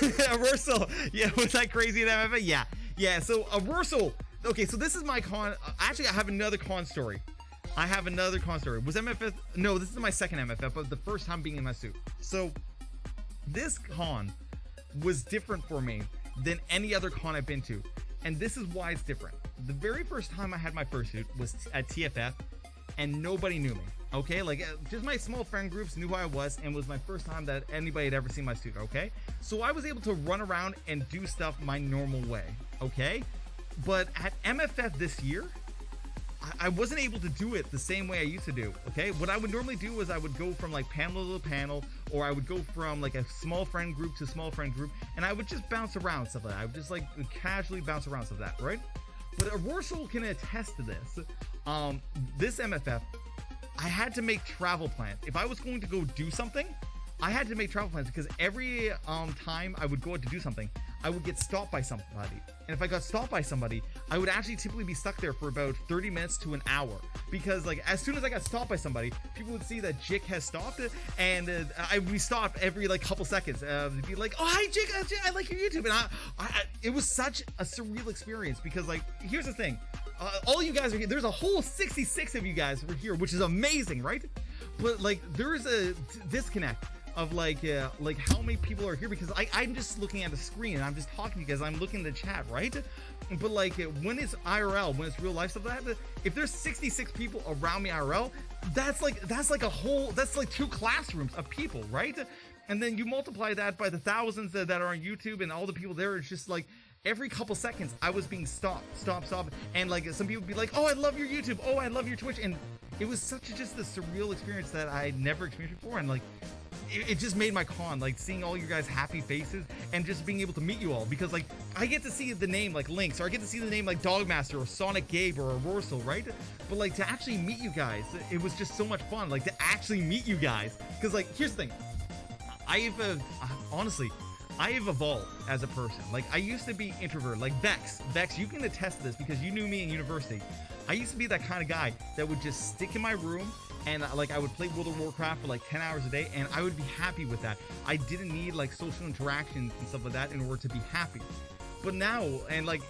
Reversal. Yeah, was that crazy at MFF? Yeah. So a reversal. Okay, so this is my con. Actually, I have another con story. Was MFF? No, this is my second MFF, but the first time being in my suit. So this con was different for me than any other con I've been to, and this is why it's different. The very first time I had my fursuit was at TFF, and nobody knew me. Okay, like just my small friend groups knew who I was, and it was my first time that anybody had ever seen my suit. Okay, so I was able to run around and do stuff my normal way. Okay, but at MFF this year, I wasn't able to do it the same way I used to do. Okay, what I would normally do is I would go from like panel to panel, or I would go from like a small friend group to small friend group, and I would just bounce around stuff like that. I would just like casually bounce around stuff like that, right? But Arorsal can attest to this. This MFF, I had to make travel plans. If I was going to go do something, I had to make travel plans, because every time I would go out to do something, I would get stopped by somebody. And if I got stopped by somebody, I would actually typically be stuck there for about 30 minutes to an hour. Because like as soon as I got stopped by somebody, people would see that Jick has stopped, and I would be stopped every like couple seconds. They'd be like, "Oh, hi Jick, I like your YouTube." And it was such a surreal experience, because like here's the thing. All you guys are here. There's a whole 66 of you guys who are here, which is amazing, right? But like there is a disconnect of like how many people are here, because I'm just looking at the screen and I'm just talking to you guys. I'm looking at the chat, right? But like when it's IRL, when it's real life stuff like that, if there's 66 people around me IRL, that's like two classrooms of people, right? And then you multiply that by the thousands that are on YouTube and all the people there. It's just like every couple seconds I was being stopped, and like some people would be like, "Oh, I love your YouTube. Oh, I love your Twitch." And it was just a surreal experience that I never experienced before. And like it just made my con, like seeing all you guys happy faces and just being able to meet you all, because like I get to see the name like Lynx, or I get to see the name like Dogmaster or Sonic Gabe or Arorsal, right? But like to actually meet you guys, it was just so much fun, like to actually meet you guys. Because like here's the thing, honestly, I have evolved as a person. Like I used to be introverted, like Vex, you can attest to this because you knew me in university. I used to be that kind of guy that would just stick in my room, and like I would play World of Warcraft for like 10 hours a day, and I would be happy with that. I didn't need like social interactions and stuff like that in order to be happy. But now, and like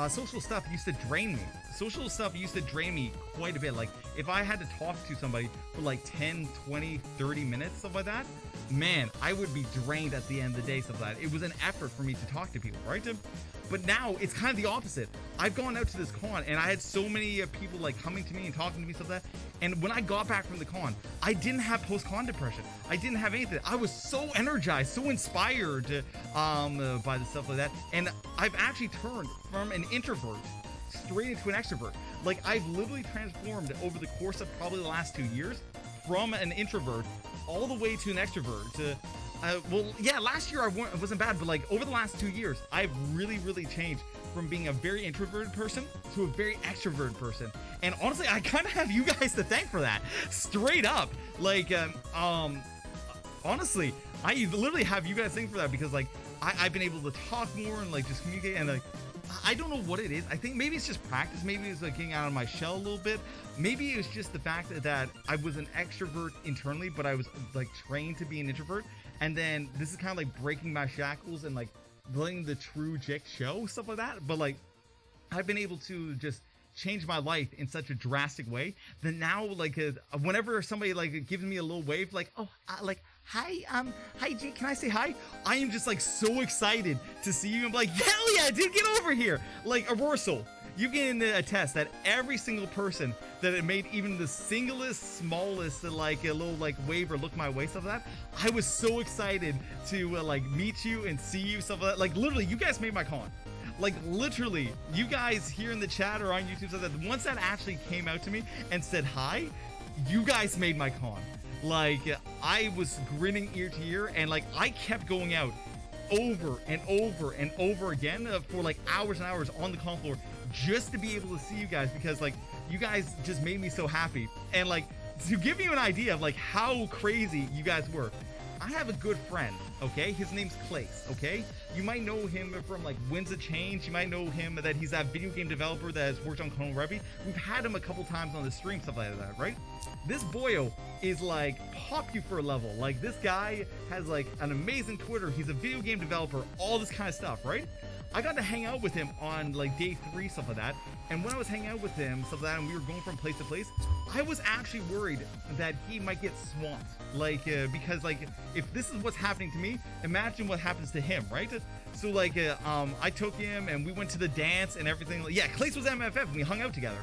social stuff used to drain me. Social stuff used to drain me quite a bit. Like if I had to talk to somebody for like 10, 20, 30 minutes, stuff like that, man, I would be drained at the end of the day, stuff like that. It was an effort for me to talk to people, right? But now it's kind of the opposite. I've gone out to this con and I had so many people like coming to me and talking to me, stuff like that. And when I got back from the con, I didn't have post-con depression. I didn't have anything. I was so energized, so inspired by the stuff like that. And I've actually turned from an introvert straight into an extrovert. Like I've literally transformed over the course of probably the last 2 years from an introvert all the way to an extrovert. Well, yeah, last year I wasn't bad, but like over the last 2 years, I've really changed from being a very introverted person to a very extroverted person. And honestly, I kind of have you guys to thank for that. Straight up. Like, honestly, I literally have you guys thank for that, because like I've been able to talk more and like just communicate, and like I don't know what it is. I think maybe it's just practice. Maybe it's like getting out of my shell a little bit. Maybe it was just the fact that I was an extrovert internally, but I was like trained to be an introvert. And then this is kind of like breaking my shackles and like letting the true Jick show, stuff like that. But like I've been able to just change my life in such a drastic way that now like whenever somebody like gives me a little wave, like, "Oh, like, hi Jick, can I say hi?" I am just like so excited to see you. I'm like, "Hell yeah, dude, get over here!" Like Arorsal, you can attest that every single person that it made even the singlest, smallest, like a little like wave or look my way, stuff like that, I was so excited to like meet you and see you, stuff like that. Like literally, you guys made my con. Like literally, you guys here in the chat or on YouTube, stuff like that, once that actually came out to me and said hi, you guys made my con. Like I was grinning ear to ear, and like I kept going out over and over and over again for like hours and hours on the con floor just to be able to see you guys, because like you guys just made me so happy. And like to give you an idea of like how crazy you guys were, I have a good friend Okay, his name's Clace. Okay, you might know him from like Winds of Change. You might know him that he's that video game developer that has worked on Kono Revi. We've had him a couple times on the stream, stuff like that, right? This boyo is like popular level. Like this guy has like an amazing Twitter. He's a video game developer, all this kind of stuff, right? I got to hang out with him on like day 3, stuff like that. And when I was hanging out with him, stuff like that, and we were going from place to place, I was actually worried that he might get swamped. Like, because like, if this is what's happening to me, imagine what happens to him, right? So like, I took him and we went to the dance and everything. Yeah, Clace was MFF and we hung out together.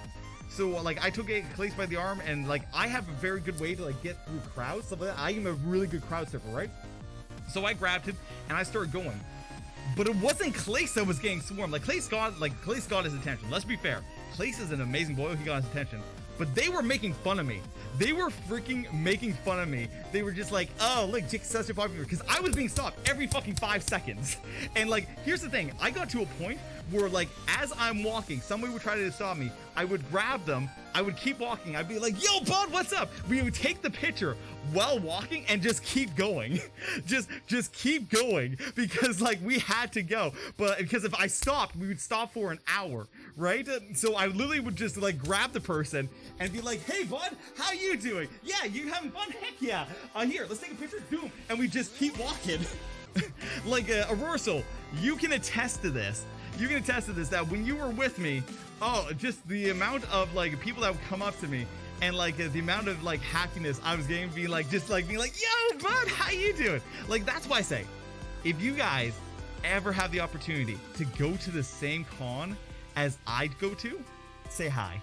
So like, I took Clace by the arm and like, I have a very good way to like get through crowds, stuff like that. I am a really good crowd surfer, right? So I grabbed him and I started going. But it wasn't Clace that was getting swarmed. Like Clace got his attention. Let's be fair. Clace is an amazing boy. He got his attention. But they were making fun of me. They were freaking making fun of me. They were just like, oh, look, Jake's such a popular, because I was being stopped every fucking 5 seconds. And like, here's the thing. I got to a point where like, as I'm walking, somebody would try to stop me. I would grab them. I would keep walking. I'd be like, yo, bud, what's up? We would take the picture while walking and just keep going. just keep going, because like we had to go. But because if I stopped, we would stop for an hour, right? So I literally would just like grab the person and be like, hey, bud, how you doing? Yeah, you having fun? Heck yeah. Here, let's take a picture. Boom. And we just keep walking. Like Aurora, you can attest to this. You can attest to this, that when you were with me, oh, just the amount of like people that would come up to me and like the amount of like happiness I was getting, being like, just like being like, yo, bud, how you doing? Like, that's why I say, if you guys ever have the opportunity to go to the same con as I'd go to, say hi.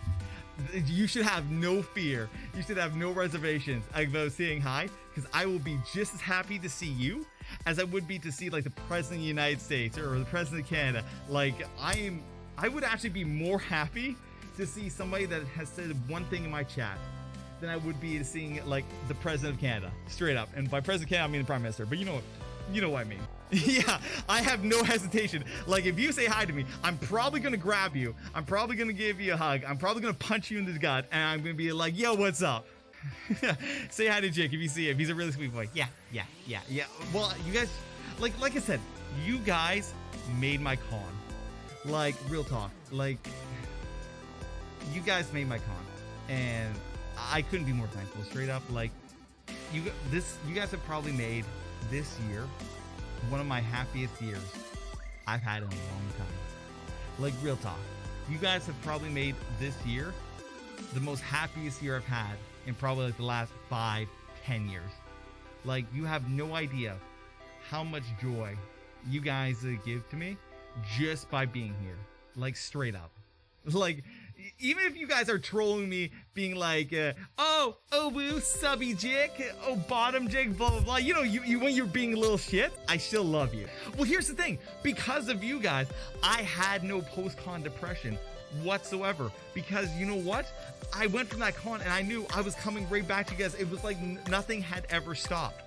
You should have no fear. You should have no reservations about saying hi, because I will be just as happy to see you as I would be to see like the president of the United States or the president of Canada. Like, I would actually be more happy to see somebody that has said one thing in my chat than I would be seeing like the president of Canada, straight up. And by president of Canada, I mean the prime minister, but you know what I mean. Yeah, I have no hesitation. Like, if you say hi to me, I'm probably gonna grab you. I'm probably gonna give you a hug. I'm probably gonna punch you in the gut, and I'm gonna be like, yo, what's up? Say hi to Jake if you see him. He's a really sweet boy. Yeah. Well, you guys, like I said, you guys made my con. Like, real talk. Like, you guys made my con, and I couldn't be more thankful. Straight up, like, you guys have probably made this year one of my happiest years I've had in a long time. Like, real talk. You guys have probably made this year the most happiest year I've had in probably like the last 5-10 years. Like, you have no idea how much joy you guys give to me just by being here. Like, straight up. Like, even if you guys are trolling me, being like, oh, woo, subby Jake, oh, bottom Jake, blah, blah, blah. You know, you when you're being a little shit, I still love you. Well, here's the thing. Because of you guys, I had no post-con depression whatsoever. Because you know what? I went from that con and I knew I was coming right back to you guys. It was like nothing had ever stopped.